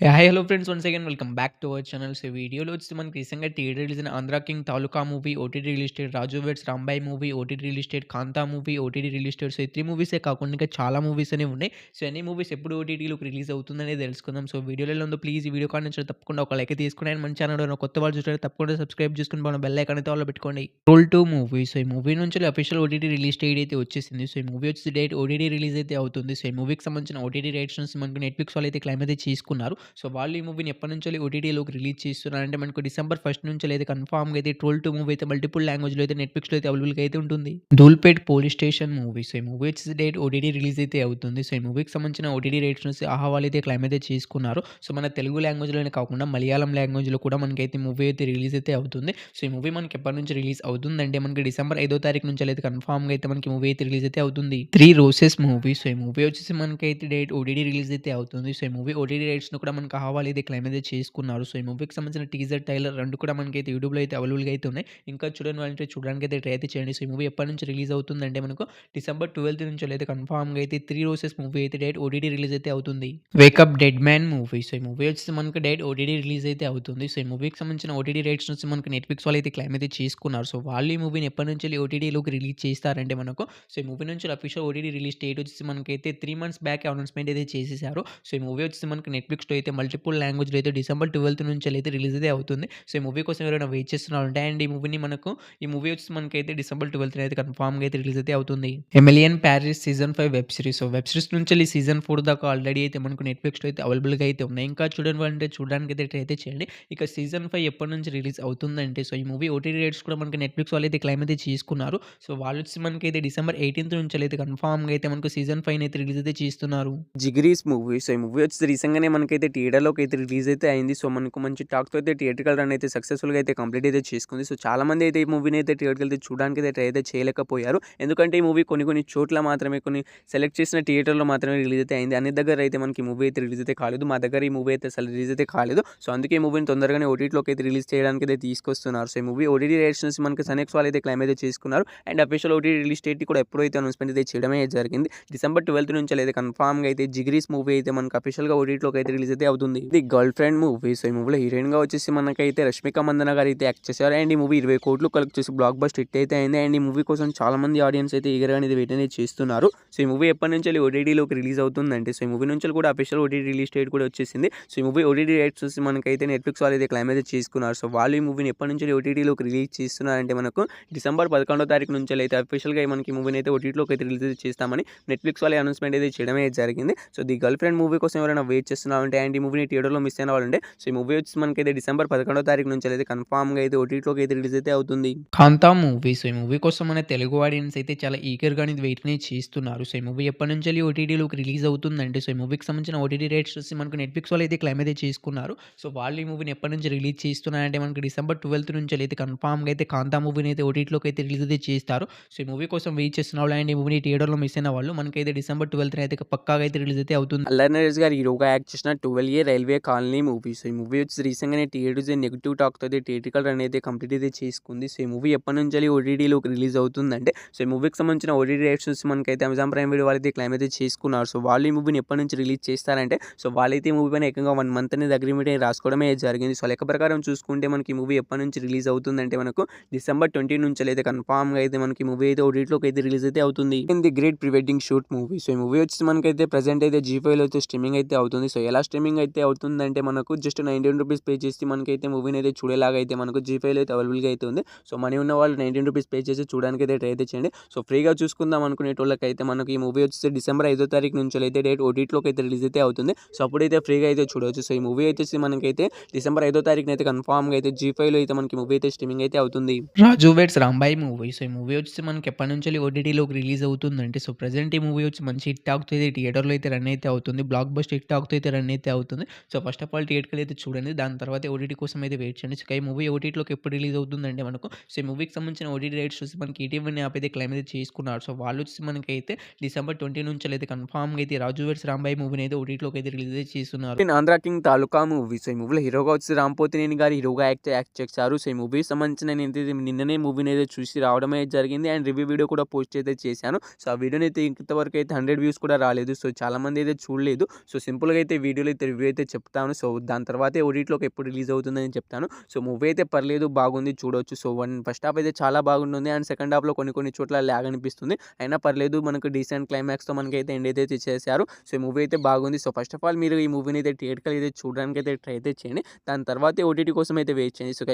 Hi hello friends once again welcome back to our channel. So వీడియోలో వచ్చి మనకి రీసెంట్‌గా థియేటర్ రిలీజ్ అయిన 'Andhra king Taluka' movie OTT release date, 'Raju weds Rambai' movie OTT release date, 'Kaantha' movie OTT release date. So ఈ 3 మూవీసే కాకుండా ఇంకా చాలా మూవీస్ అనేవి ఉన్నాయి. సో అన్ని మూవీస్ ఎప్పుడు ఓటీటీలోకి రిలీజ్ అవుతుందనేది తెలుసుకుందాం. సో వీడియోలో ఎలా ఉందో ప్లీజ్ ఈ వీడియో కాడ నుంచి తప్పకుండా ఒక లైక్ తీసుకుని అండ్ మన ఛానల్ ఎవరైనా కొత్త వాళ్ళు చూస్తే తప్పకుండా సబ్స్క్రైబ్ చేసుకొని మన బెల్ ఐకాన్ అయితే ఆన్‌లో పెట్టుకోండి. 'Troll 2' movie. సో ఈ మూవీ నుంచి అఫీషియల్ ఓటీటీ రిలీజ్ డేట్ అయితే వచ్చేసింది. సో ఈ మూవీ వచ్చేసి డేట్ ఓటీటీ రిలీజ్ అయితే అవుతుంది. సో ఈ మూవీకి సంబంధించిన ఓటీటీ రైట్స్ నుంచి మనకు నెట్‌ఫ్లిక్స్ వాళ్ళు అయితే క్లెయిమ్ అయితే చేసుకున్నారు. సో వాళ్ళు ఈ మూవీని ఎప్పటినుంచో ఓటీటీలోకి రిలీజ్ చేస్తున్నారంటే మనకు డిసెంబర్ 1 నుంచి అయితే కన్ఫర్మ్‌గా అయితే 'ట్రోల్ 2' మూవీ అయితే మల్టిపుల్ లాంగ్వేజ్‌లో అయితే నెట్‌ఫ్లిక్స్‌లో అయితే అవైలబుల్‌గా అయితే ఉంటుంది. 'Dhoolpet police station' movie. So ఈ మూవీ వచ్చేసి డేట్ ఓటీటీ రిలీజ్ అయితే అవుతుంది. సో ఈ మూవీకి సంబంధించిన ఓటీటీ రైట్స్ నుంచి ఆహా వాళ్ళు అయితే క్లెయిమ్ అయితే చేసుకున్నారు. సో మన తెలుగు లాంగ్వేజ్‌లోనే కాకుండా మలయాళం లాంగ్వేజ్‌లో కూడా మనకైతే మూవీ అయితే రిలీజ్ అయితే అవుతుంది. సో ఈ మూవీ మనకి ఎప్పటి నుంచి రిలీజ్ అవుతుందంటే మనకి డిసెంబర్ 5వ తారీఖు నుంచి అయితే కన్ఫర్మ్‌గా అయితే మనకి మూవీ అయితే రిలీజ్ అయితే అవుతుంది. 'Three roses' movie. సో ఈ మూవీ వచ్చేసి మనకైతే డేట్ ఓటీటీ రిలీజ్ అయితే అవుతుంది. సో ఈ మూవీ ఓటీటీ రైట్స్‌ని కూడా మనకు ఆహా వాళ్ళు అయితే క్లెయిమ్ అయితే చేసుకున్నారు. సో ఈ మూవీకి సంబంధించిన టీజర్, ట్రైలర్ 2 కూడా మనకైతే యూట్యూబ్‌లో అయితే అవైలబుల్‌గా అయితే ఉన్నాయి. ఇంకా చూడని వాళ్ళంటే చూడడానికైతే ట్రై అయితే చేయండి. సో ఈ మూవీ ఎప్పటి నుంచి రిలీజ్ అవుతుందంటే మనకు డిసెంబర్ 12 నుంచి అయితే కన్ఫర్మ్‌గా అయితే 'త్రీ రోసెస్' మూవీ అయితే డైరెక్ట్ ఓటీటీ రిలీజ్ అయితే అవుతుంది. 'Wake up dead man' movie. So ఈ మూవీ వచ్చేసి మనకు డైరెక్ట్ ఓటీటీ రిలీజ్ అయితే అవుతుంది. సో ఈ మూవీకి సంబంధించిన ఓటీటీ రైట్స్ నుంచి మనకు నెట్‌ఫ్లిక్స్ వాళ్ళు అయితే క్లెయిమ్ అయితే చేసుకున్నారు. సో వాళ్ళు ఈ మూవీని ఎప్పటి నుంచి ఓటీటీలోకి రిలీజ్ చేస్తారంటే మనకు సో ఈ మూవీ నుంచి అఫీషియల్ ఓటీటీ రిలీజ్ డేట్ వచ్చేసి మనకైతే 3 మంత్స్ బ్యాక్ అనౌన్స్‌మెంట్ అయితే చేసేసారు. సో ఈ మూవీ వచ్చేసి మనకి నెట్‌ఫ్లిక్స్‌లో అయితే మల్టిపుల్ లాంగ్వేజ్‌లో అయితే డిసెంబర్ 12 నుంచి అయితే రిలీజ్ అయితే అవుతుంది. సో ఈ మూవీ కోసం ఎవరైనా వెయిట్ చేస్తున్నారంటే అండ్ ఈ మూవీ వచ్చేసి మనకైతే డిసెంబర్ 12 అయితే కన్ఫర్మ్‌గా అయితే రిలీజ్ అయితే అవుతుంది. 'Emily in Paris' season 5 web series. So web series నుంచి సీజన్ 4 దాకా ఆల్రెడీ అయితే మనకు నెట్‌ఫ్లిక్స్‌లో అయితే అవైలబుల్‌గా అయితే ఉన్నాయి. ఇంకా చూడని వాళ్ళంటే చూడడానికి అయితే ట్రై అయితే చేయండి. ఇక సీజన్ 5 ఎప్పటి నుంచి రిలీజ్ అవుతుందంటే సో ఈ మూవీ ఓటీటీ రైట్స్ కూడా మనకి నెట్‌ఫ్లిక్స్ వాళ్ళు అయితే క్లెయిమ్ అయితే చేసుకున్నారు. సో వాళ్ళు వచ్చి మనకైతే డిసెంబర్ 18 నుంచి అయితే కన్ఫర్మ్‌గా అయితే మనకు సీజన్ 5 అయితే రిలీజ్ అయితే చేస్తున్నారు. 'జిగిరీస్' మూవీ. సో ఈ మూవీ వచ్చేసి రీసెంట్‌గానే మనకైతే థియేటర్‌లోకి అయితే రిలీజ్ అయితే అయింది. సో మనకు మంచి టాక్‌తో అయితే థియేట్రికల్ రన్ అయితే సక్సెస్‌ఫుల్‌గా అయితే కంప్లీట్ అయితే చేసుకుంది. సో చాలామంది అయితే ఈ మూవీని అయితే థియేటర్‌కి వెళ్తే చూడడానికి అయితే ట్రై అయితే చేయలేకపోయారు. ఎందుకంటే ఈ మూవీ కొన్ని చోట్ల మాత్రమే కొన్ని సెలెక్ట్ చేసిన థియేటర్‌లో మాత్రమే రిలీజ్ అయితే అయింది. అన్ని దగ్గర అయితే మనకి మూవీ అయితే రిలీజ్ అయితే కాలేదు. మా దగ్గర ఈ మూవీ అయితే అసలు రిలీజ్ అయితే కాలేదు. సో అందుకే ఈ మూవీని తొందరగానే ఓటీటీలోకి అయితే రిలీజ్ చేయడానికి అయితే తీసుకొస్తున్నారు. సో ఈ మూవీ ఓటీటీ రైట్స్ నుంచి మనకి సనెక్స్ వాళ్ళు అయితే క్లెయిమ్ అయితే చేసుకున్నారు. And official OTT release date కూడా ఎప్పుడైతే అనౌన్స్‌మెంట్ అయితే చేయడమే జరిగింది. డిసెంబర్ 12 నుంచి అయితే కన్ఫర్మ్‌గా అయితే 'జిగిరీస్' మూవీ అయితే మనకు అఫీషియల్‌గా ఓటీటీలోకి అయితే రిలీజ్ అయితే అవుతుంది. ఇది 'గర్ల్ ఫ్రెండ్' మూవీ. సో ఈ మూవీలో హీరోయిన్‌గా వచ్చేసి మనకైతే 'రష్మిక మందన' గారు అయితే యాక్ట్ చేశారు. అండ్ ఈ మూవీ 20 కోట్లు కలెక్ట్ చేసి బ్లాక్ బస్టర్ హిట్ అయితే అయింది. అండ్ ఈ మూవీ కోసం చాలా మంది ఆడియన్స్ అయితే ఈగర్‌గా అనేది వెయిట్ అనేది చేస్తున్నారు. సో ఈ మూవీ ఎప్పటి నుంచి ఓటీటీలోకి రిలీజ్ అవుతుందంటే సో ఈ మూవీ నుంచి కూడా అఫీషియల్ ఓటీటీ రిలీజ్ డేట్ కూడా వచ్చేసింది. సో ఈ మూవీ ఓటీటీ రైట్స్ చూసి మనకైతే నెట్‌ఫ్లిక్స్ వాళ్ళు అయితే క్లెయిమ్ అయితే చేసుకున్నారు. సో వాళ్ళు ఈ మూవీని ఎప్పటి నుంచి ఓటీటీలోకి రిలీజ్ చేస్తున్నారంటే మనకు డిసెంబర్ 11వ తారీఖు నుంచి అయితే అఫీషియల్‌గా మనకి మూవీని అయితే ఓటీటీలోకి అయితే రిలీజ్ చేస్తామని నెట్‌ఫ్లిక్స్ వాళ్ళే అనౌన్స్‌మెంట్ అయితే చేయడమే జరిగింది. So the girl friend movie కోసం ఎవరైనా వెయిట్ చేస్తున్నారంటే అండ్ ఈ మూవీని థియేటర్‌లో మిస్ అయిన వాళ్ళంటే సో ఈ మూవీ వచ్చి మనకైతే డిసెంబర్ 11వ తారీఖు నుంచి అయితే కన్ఫర్మ్‌గా అయితే ఓటీటీలోకి అయితే రిలీజ్ అయితే అవుతుంది. 'కాంతా' మూవీ. సో ఈ మూవీ కోసం మన తెలుగు ఆడియన్స్ అయితే చాలా ఈగర్‌గా అనేది వెయిట్ అనేది చేస్తున్నారు. సో ఈ మూవీ ఎప్పటి నుంచి ఓటీటీలోకి రిలీజ్ అవుతుందంటే సో ఈ మూవీకి సంబంధించిన ఓటీటీ రైట్స్ వచ్చి మనకు నెట్‌ఫ్లిక్స్ వాళ్ళు అయితే క్లెయిమ్ అయితే చేసుకున్నారు. సో వాళ్ళు ఈ మూవీని ఎప్పటి నుంచి రిలీజ్ చేస్తున్నారంటే మనకి డిసెంబర్ 12 నుంచి అయితే కన్ఫర్మ్‌గా అయితే 'కాంతా' మూవీని అయితే ఓటీటీలోకి అయితే రిలీజ్ అయితే చేస్తారు. సో ఈ మూవీ కోసం వెయిట్ చేస్తున్న వాళ్ళు అండ్ ఈ మూవీని థియేటర్‌లో మిస్ అయిన వాళ్ళు మనకైతే డిసెంబర్ 12 అయితే పక్కాగా అయితే రిలీజ్ అయితే అవుతుంది. అల్లరి నరేష్ గారు హీరోగా యాక్ట్ చేసిన 12 ఏ రైల్వే కాలనీ మూవీ. సో ఈ మూవీ వచ్చి రీసెంట్‌గానే థియేటర్స్ నెగెటివ్ టాక్‌తో అయితే థియేట్రికల్ రన్ అయితే కంప్లీట్ అయితే చేసుకుంది. సో ఈ మూవీ ఎప్పటి నుంచి ఓటీటీలోకి రిలీజ్ అవుతుందంటే సో ఈ మూవీకి సంబంధించిన ఓటీటీ రైట్స్ వచ్చి మనకైతే అమెజాన్ ప్రైమ్ వీడియో వాళ్ళైతే క్లెయిమ్ అయితే చేసుకున్నారు. సో వాళ్ళు ఈ మూవీని ఎప్పటి నుంచి రిలీజ్ చేస్తారంటే సో వాళ్ళైతే ఈ మూవీ పైన ఏకంగా 1 మంత్ అనేది అగ్రిమెంట్ అయితే రాసుకోవడమే జరిగింది. సో లెక్క ప్రకారం చూసుకుంటే మనకి ఈ మూవీ ఎప్పటి నుంచి రిలీజ్ అవుతుందంటే మనకు డిసెంబర్ 20 నుంచి అయితే కన్ఫర్మ్‌గా అయితే మనకి మూవీ అయితే ఓటీటీలోకి అయితే రిలీజ్ అయితే అవుతుంది. In the great pre wedding shoot movie. So ఈ మూవీ వచ్చి మనకైతే ప్రెజెంట్ అయితే జీ5లో అయితే స్ట్రీమింగ్ అయితే అవుతుంది. సో ఎలా స్ట్రీమింగ్ అయితే అవుతుందంటే మనకు జస్ట్ ₹19 పే చేసి మనకైతే మూవీని అయితే చూడేలాగా అయితే మనకు జీ5లో అయితే అవైలబుల్‌గా అయితే ఉంది. సో మనీ ఉన్న వాళ్ళు ₹19 పే చేసి చూడడానికి అయితే ట్రై అయితే చేయండి. సో ఫ్రీగా చూసుకుందాం అనుకునేటోళ్ళకైతే మనకి ఈ మూవీ వచ్చేసి డిసెంబర్ 5వ తారీఖు నుంచి అయితే డైరెక్ట్ ఓటీటీలోకి అయితే రిలీజ్ అయితే అవుతుంది. సో అప్పుడైతే ఫ్రీగా అయితే చూడవచ్చు. సో ఈ మూవీ వచ్చేసి మనకైతే డిసెంబర్ 5వ తారీఖున అయితే కన్ఫర్మ్‌గా అయితే జీ5లో అయితే మనకి మూవీ అయితే స్ట్రీమింగ్ అయితే అవుతుంది. 'రాజు వెడ్స్ రాంబాయ్' మూవీ. సో ఈ మూవీ వచ్చేసి మనకి ఎప్పటి నుంచి ఓటీటీలోకి రిలీజ్ అవుతుందంటే సో ప్రెజెంట్ ఈ మూవీ వచ్చి మంచి హిట్ టాక్‌తో అయితే థియేటర్‌లో అయితే రన్ అయితే అవుతుంది. బ్లాక్ బస్టర్ హిట్ టాక్‌తో అయితే రన్ అయితే అవుతుంది. సో ఫస్ట్ ఆఫ్ ఆల్ థియేటర్‌కి అయితే చూడండి. దాని తర్వాత ఓటీటీ కోసం అయితే వెయిట్ చేయండి. సో ఈ మూవీ ఓటీటీలోకి ఎప్పుడు రిలీజ్ అవుతుందంటే మనకు సో ఈ మూవీకి సంబంధించిన ఓటీటీ రైట్స్ చూసి మనకి ఈటీవీ యాప్ అయితే క్లెయిమ్ అయితే చేసుకున్నారు. సో వాళ్ళు వచ్చి మనకైతే డిసెంబర్ 20 నుంచి అయితే కన్ఫర్మ్‌గా అయితే 'రాజు వెడ్స్ రాంబాయ్' మూవీని అయితే ఓటీటీలోకి అయితే రిలీజ్ అయితే చేస్తున్నారు. 'Andhra king Taluka' movie. So ఈ మూవీలో హీరోగా వచ్చి రాంపోతినేని గారు హీరోగా యాక్ట్ చేశారు. సో ఈ మూవీకి సంబంధించిన నేనైతే నిన్ననే మూవీని అయితే చూసి రావడమే జరిగింది. అండ్ రివ్యూ వీడియో కూడా పోస్ట్ అయితే చేశాను. సో ఆ వీడియోని అయితే ఇంతవరకు అయితే 100 వ్యూస్ కూడా రాలేదు. సో చాలామంది అయితే చూడలేదు. సో సింపుల్‌గా అయితే వీడియోలో అయితే రివ్యూ అయితే చెప్తాను. సో, దాని తర్వాతే ఓటీటీలోకి ఎప్పుడు రిలీజ్ అవుతుందని చెప్తాను. సో, మూవీ అయితే పర్లేదు బాగుంది చూడొచ్చు. సో, ఫస్ట్ హాఫ్ అయితే చాలా బాగుంటుంది. అండ్ సెకండ్ హాఫ్‌లో కొన్ని చోట్ల ల్యాగ్ అనిపిస్తుంది. అయినా పర్లేదు మనకు డీసెంట్ క్లైమాక్స్‌తో మనకైతే ఎండ్ అయితే చేసేసారు. సో, ఈ మూవీ అయితే బాగుంది. సో, ఫస్ట్ ఆఫ్ ఆల్ మీరు ఈ మూవీని అయితే థియేటర్‌లో అయితే చూడడానికైతే ట్రై అయితే చేయండి. దాని తర్వాతే ఓటీటీ కోసం అయితే వెయిట్ చేయండి. సో,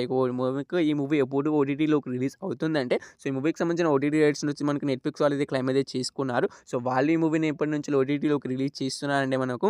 ఈ మూవీ ఎప్పుడు ఓటీటీలోకి రిలీజ్ అవుతుందంటే, సో, ఈ మూవీకి సంబంధించిన ఓటీటీ రైట్స్ నుంచి మనకి నెట్‌ఫ్లిక్స్ వాళ్ళైతే క్లెయిమ్ అయితే చేసుకున్నారు. సో, వాళ్ళు ఈ మూవీని ఎప్పటి నుంచి ఓటీటీలోకి రిలీజ్ చేస్తున్నారంటే మనకు,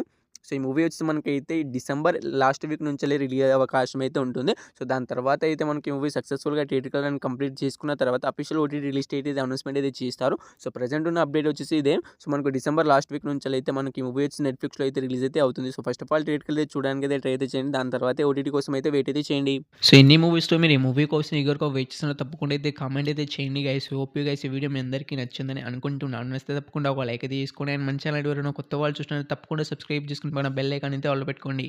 సో, ఈ మూవీ వచ్చేసి మనకైతే డిసెంబర్ లాస్ట్ వీక్ నుంచెల్లి రిలీజ్ అయ్యే అవకాశం అయితే ఉంటుంది. సో, దాని తర్వాత అయితే మనకి మూవీ సక్సెస్‌ఫుల్‌గా థియేట్రికల్ రన్ కంప్లీట్ చేసుకున్న తర్వాత అఫీషియల్ ఓటీటీ రిలీజ్ డేట్ అయితే అనౌన్స్‌మెంట్ అయితే చేస్తారు. సో, ప్రెజెంట్ ఉన్న అప్డేట్ వచ్చేసి ఇదే. సో, మనకు డిసెంబర్ లాస్ట్ వీక్ నుంచెల్లి అయితే మనకి మూవీ వచ్చి నెట్‌ఫ్లిక్స్‌లో అయితే రిలీజ్ అయితే అవుతుంది. So, first of all theatrical అయితే చూడడానికి అయితే ట్రై అయితే చేయండి. దాని తర్వాతే ఓటీటీ కోసం అయితే వెయిట్ అయితే చేయండి. సో, ఎన్ని మూవీస్‌లో మీరు ఈ మూవీ కోసం ఈగర్‌గా వెయిట్ చేస్తున్నారో తప్పకుండా అయితే కామెంట్ అయితే చేయండి గైస్. హోప్ యూ గైస్ ఈ వీడియో మీ అందరికీ నచ్చిందని అనుకుంటున్నాను. నచ్చితే తప్పకుండా ఒక లైక్ అయితే చేసుకోండి. అండ్ మన ఛానల్ ఎవరైనా కొత్త వాళ్ళు చూసినట్లయితే తప్పకుండా సబ్స్క్రైబ్ చేసుకొని పక్కన బెల్ ఐకాన్ అయితే ఆల్‌లో పెట్టుకోండి.